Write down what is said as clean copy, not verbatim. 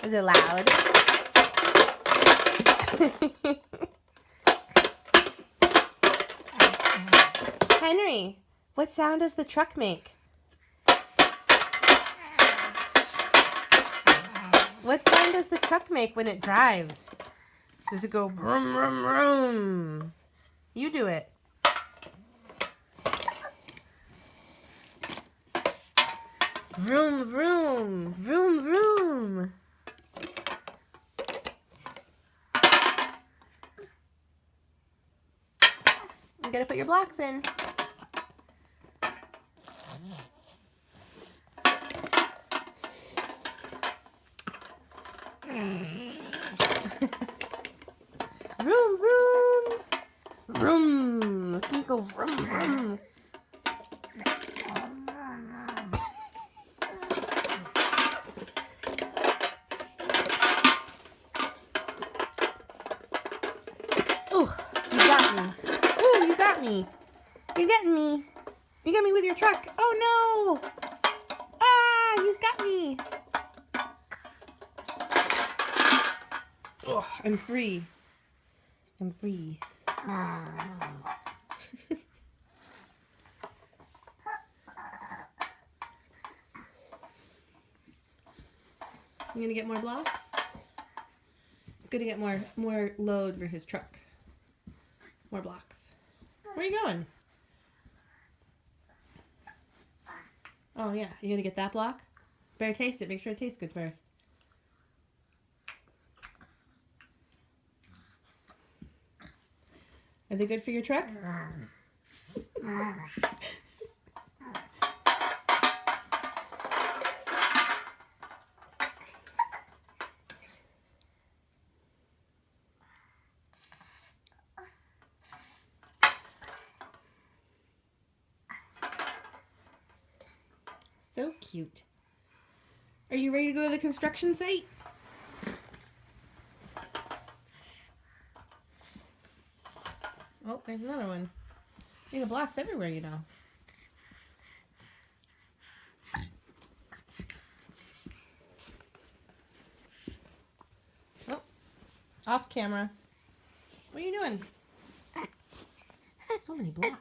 Is it loud? Henry, what sound does the truck make? What sound does the truck make when it drives? Does it go vroom, vroom, vroom? You do it. Vroom, vroom, vroom, vroom. You gotta put your blocks in. Vroom, vroom. Vroom. You go vroom, vroom. Ooh, you got me. Ooh, you got me. You're getting me. You got me with your truck. Oh no! Ah, he's got me. Oh, I'm free. I'm free. You gonna get more blocks? He's gonna get more load for his truck. More blocks. Where are you going? Oh yeah, you gonna get that block? Better taste it. Make sure it tastes good first. Are they good for your truck? So cute. Are you ready to go to the construction site? Oh, there's another one. There's blocks everywhere, you know. Oh, off camera. What are you doing? So many blocks.